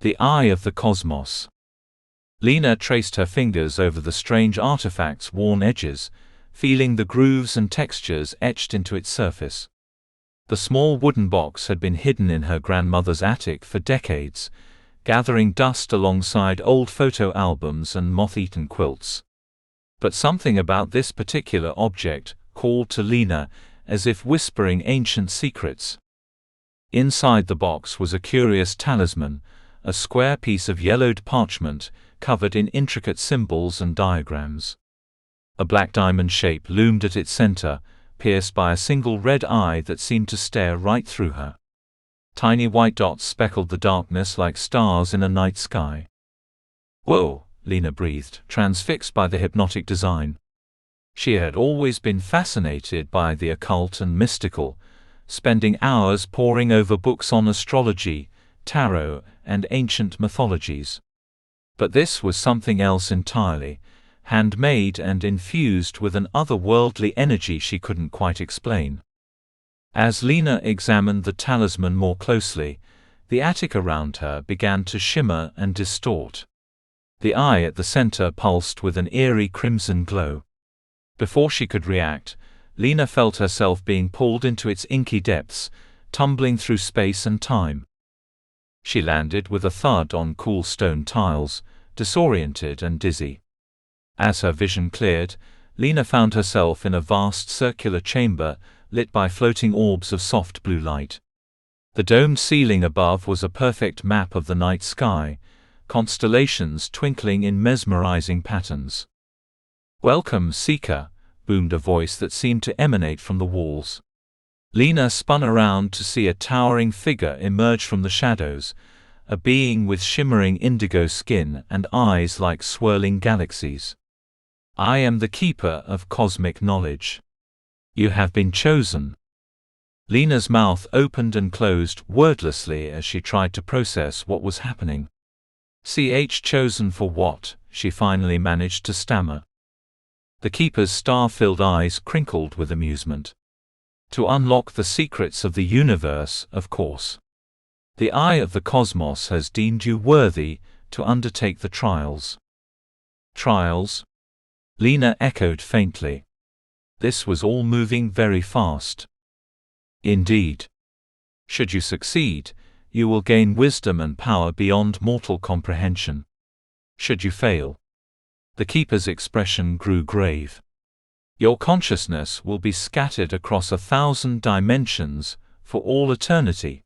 The Eye of the Cosmos. Lena traced her fingers over the strange artifact's worn edges, feeling the grooves and textures etched into its surface. The small wooden box had been hidden in her grandmother's attic for decades, gathering dust alongside old photo albums and moth-eaten quilts. But something about this particular object called to Lena, as if whispering ancient secrets. Inside the box was a curious talisman, a square piece of yellowed parchment, covered in intricate symbols and diagrams. A black diamond shape loomed at its center, pierced by a single red eye that seemed to stare right through her. Tiny white dots speckled the darkness like stars in a night sky. "Whoa," Lena breathed, transfixed by the hypnotic design. She had always been fascinated by the occult and mystical, spending hours poring over books on astrology, tarot, and ancient mythologies. But this was something else entirely, handmade and infused with an otherworldly energy she couldn't quite explain. As Lena examined the talisman more closely, the attic around her began to shimmer and distort. The eye at the center pulsed with an eerie crimson glow. Before she could react, Lena felt herself being pulled into its inky depths, tumbling through space and time. She landed with a thud on cool stone tiles, disoriented and dizzy. As her vision cleared, Lena found herself in a vast circular chamber, lit by floating orbs of soft blue light. The domed ceiling above was a perfect map of the night sky, constellations twinkling in mesmerizing patterns. "Welcome, Seeker," boomed a voice that seemed to emanate from the walls. Lena spun around to see a towering figure emerge from the shadows, a being with shimmering indigo skin and eyes like swirling galaxies. "I am the Keeper of Cosmic Knowledge. You have been chosen." Lena's mouth opened and closed wordlessly as she tried to process what was happening. "Chosen for what?" she finally managed to stammer. The Keeper's star-filled eyes crinkled with amusement. "To unlock the secrets of the universe, of course. The Eye of the Cosmos has deemed you worthy to undertake the trials." "Trials?" Lena echoed faintly. This was all moving very fast. "Indeed. Should you succeed, you will gain wisdom and power beyond mortal comprehension. Should you fail..." The Keeper's expression grew grave. "Your consciousness will be scattered across 1,000 dimensions, for all eternity.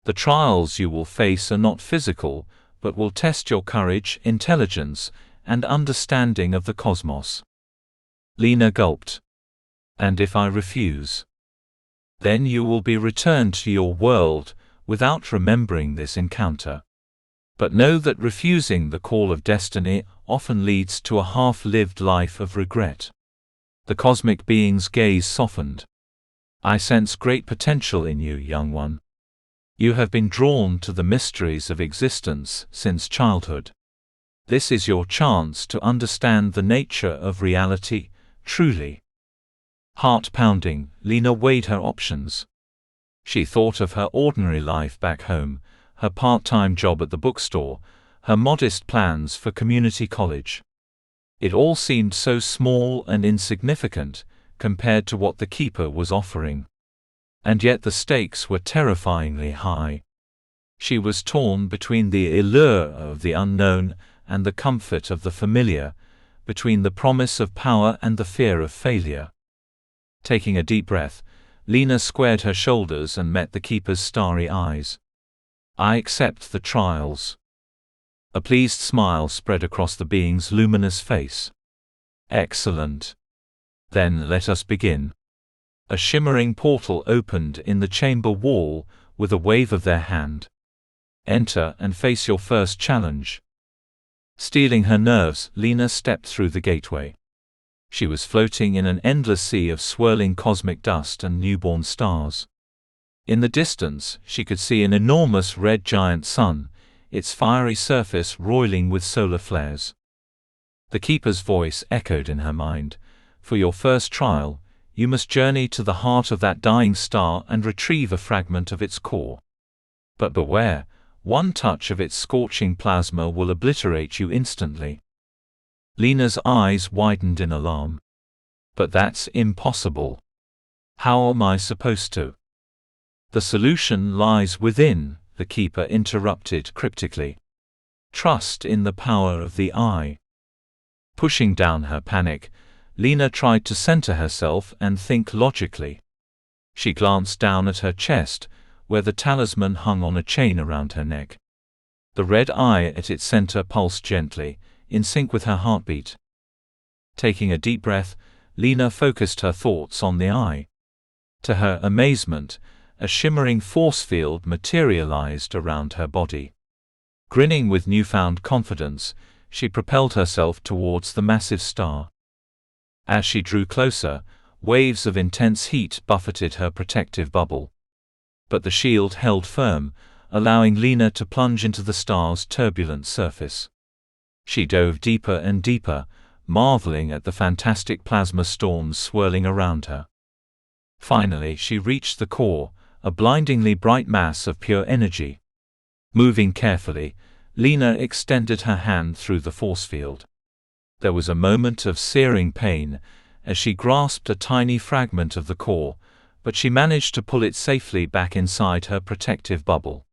The trials you will face are not physical, but will test your courage, intelligence, and understanding of the cosmos." Lena gulped. "And if I refuse?" "Then you will be returned to your world, without remembering this encounter. But know that refusing the call of destiny often leads to a half-lived life of regret." The cosmic being's gaze softened. "I sense great potential in you, young one. You have been drawn to the mysteries of existence since childhood. This is your chance to understand the nature of reality, truly." Heart-pounding, Lena weighed her options. She thought of her ordinary life back home, her part-time job at the bookstore, her modest plans for community college. It all seemed so small and insignificant, compared to what the Keeper was offering. And yet the stakes were terrifyingly high. She was torn between the allure of the unknown and the comfort of the familiar, between the promise of power and the fear of failure. Taking a deep breath, Lena squared her shoulders and met the Keeper's starry eyes. "I accept the trials." A pleased smile spread across the being's luminous face. "Excellent. Then let us begin." A shimmering portal opened in the chamber wall with a wave of their hand. "Enter and face your first challenge." Steeling her nerves, Lena stepped through the gateway. She was floating in an endless sea of swirling cosmic dust and newborn stars. In the distance, she could see an enormous red giant sun, its fiery surface roiling with solar flares. The Keeper's voice echoed in her mind. "For your first trial, you must journey to the heart of that dying star and retrieve a fragment of its core. But beware, One touch of its scorching plasma will obliterate you instantly. Lena's eyes widened in alarm. But that's impossible. How am I supposed to? The solution lies within, the Keeper interrupted cryptically. Trust in the power of the eye. Pushing down her panic, Lena tried to center herself and think logically. She glanced down at her chest, where the talisman hung on a chain around her neck. The red eye at its center pulsed gently, in sync with her heartbeat. Taking a deep breath, Lena focused her thoughts on the eye. To her amazement, a shimmering force field materialized around her body. Grinning with newfound confidence, she propelled herself towards the massive star. As she drew closer, waves of intense heat buffeted her protective bubble. But the shield held firm, allowing Lena to plunge into the star's turbulent surface. She dove deeper and deeper, marveling at the fantastic plasma storms swirling around her. Finally she reached the core, a blindingly bright mass of pure energy. Moving carefully, Lena extended her hand through the force field. There was a moment of searing pain as she grasped a tiny fragment of the core, but she managed to pull it safely back inside her protective bubble.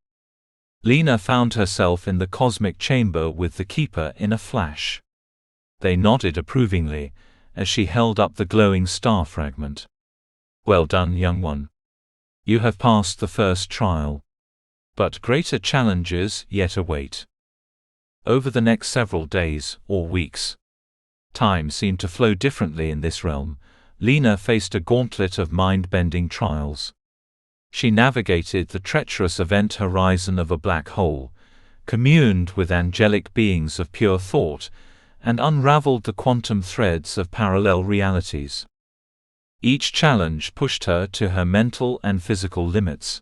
Lena found herself in the cosmic chamber with the Keeper in a flash. They nodded approvingly as she held up the glowing star fragment. Well done, young one. You have passed the first trial. But greater challenges yet await. Over the next several days, or weeks, time seemed to flow differently in this realm. Lena faced a gauntlet of mind-bending trials. She navigated the treacherous event horizon of a black hole, communed with angelic beings of pure thought, and unraveled the quantum threads of parallel realities. Each challenge pushed her to her mental and physical limits.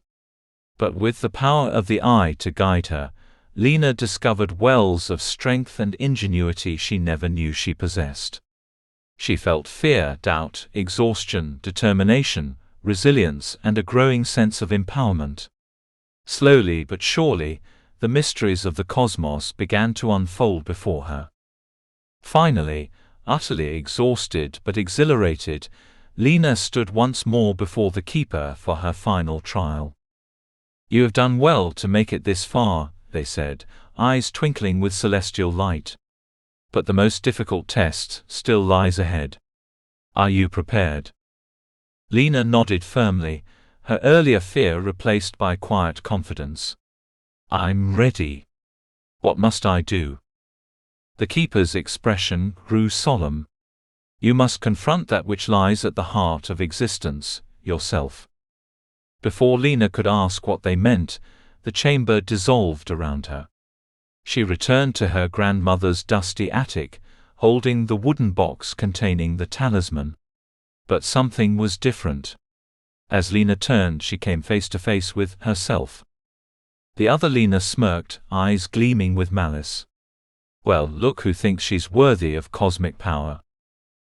But with the power of the eye to guide her, Lena discovered wells of strength and ingenuity she never knew she possessed. She felt fear, doubt, exhaustion, determination, resilience, and a growing sense of empowerment. Slowly but surely, the mysteries of the cosmos began to unfold before her. Finally, utterly exhausted but exhilarated, Lena stood once more before the Keeper for her final trial. "You have done well to make it this far," they said, eyes twinkling with celestial light. "But the most difficult test still lies ahead. Are you prepared?" Lena nodded firmly, her earlier fear replaced by quiet confidence. "I'm ready. What must I do?" The Keeper's expression grew solemn. "You must confront that which lies at the heart of existence, yourself." Before Lena could ask what they meant, the chamber dissolved around her. She returned to her grandmother's dusty attic, holding the wooden box containing the talisman. But something was different. As Lena turned, she came face to face with herself. The other Lena smirked, eyes gleaming with malice. "Well, look who thinks she's worthy of cosmic power.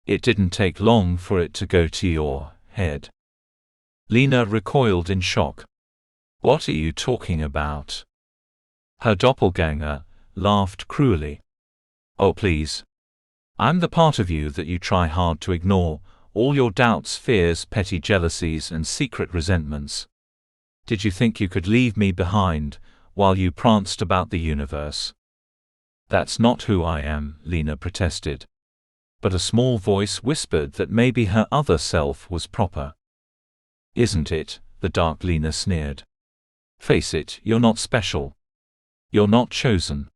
It didn't take long for it to go to your head." Lena recoiled in shock. "What are you talking about?" Her doppelganger laughed cruelly. "Oh please. I'm the part of you that you try hard to ignore, all your doubts, fears, petty jealousies, and secret resentments. Did you think you could leave me behind, while you pranced about the universe?" "That's not who I am," Lena protested. But a small voice whispered that maybe her other self was proper. "Isn't it?" the dark Lena sneered. "Face it, you're not special. You're not chosen.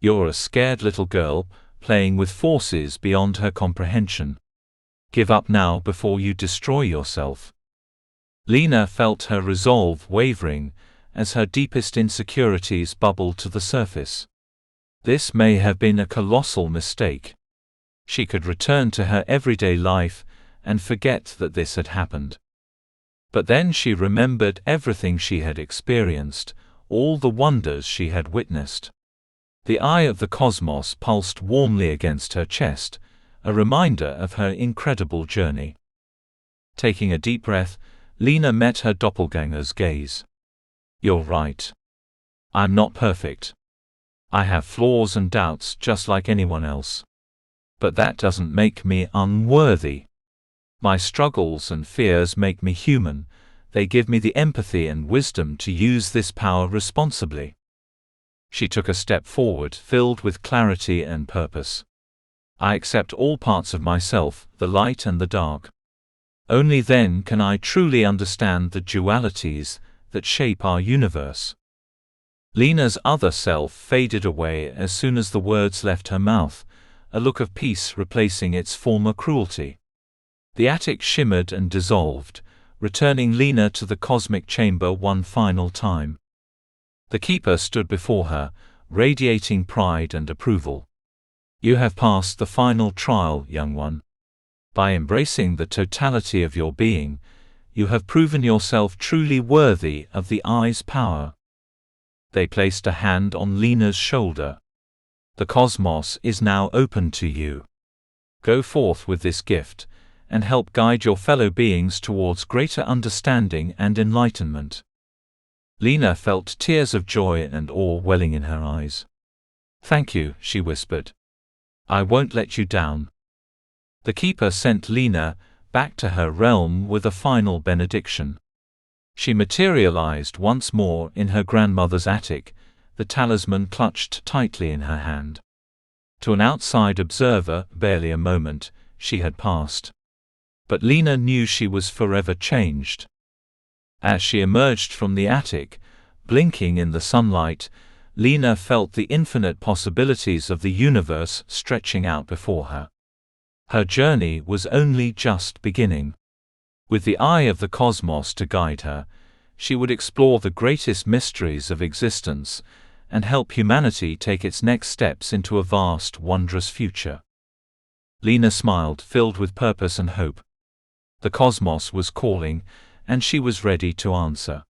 You're a scared little girl, playing with forces beyond her comprehension. Give up now before you destroy yourself." Lena felt her resolve wavering, as her deepest insecurities bubbled to the surface. This may have been a colossal mistake. She could return to her everyday life, and forget that this had happened. But then she remembered everything she had experienced, all the wonders she had witnessed. The eye of the cosmos pulsed warmly against her chest, a reminder of her incredible journey. Taking a deep breath, Lena met her doppelganger's gaze. "You're right. I'm not perfect. I have flaws and doubts just like anyone else. But that doesn't make me unworthy. My struggles and fears make me human. They give me the empathy and wisdom to use this power responsibly. She took a step forward, filled with clarity and purpose. I accept all parts of myself, the light and the dark. Only then can I truly understand the dualities that shape our universe. Lena's other self faded away as soon as the words left her mouth, a look of peace replacing its former cruelty. The attic shimmered and dissolved, returning Lena to the cosmic chamber one final time. The Keeper stood before her, radiating pride and approval. You have passed the final trial, young one. By embracing the totality of your being, you have proven yourself truly worthy of the Eye's power. They placed a hand on Lena's shoulder. The cosmos is now open to you. Go forth with this gift, and help guide your fellow beings towards greater understanding and enlightenment. Lena felt tears of joy and awe welling in her eyes. Thank you, she whispered. I won't let you down. The Keeper sent Lena back to her realm with a final benediction. She materialized once more in her grandmother's attic, the talisman clutched tightly in her hand. To an outside observer, barely a moment, she had passed. But Lena knew she was forever changed. As she emerged from the attic, blinking in the sunlight, Lena felt the infinite possibilities of the universe stretching out before her. Her journey was only just beginning. With the eye of the cosmos to guide her, she would explore the greatest mysteries of existence and help humanity take its next steps into a vast, wondrous future. Lena smiled, filled with purpose and hope. The cosmos was calling, and she was ready to answer.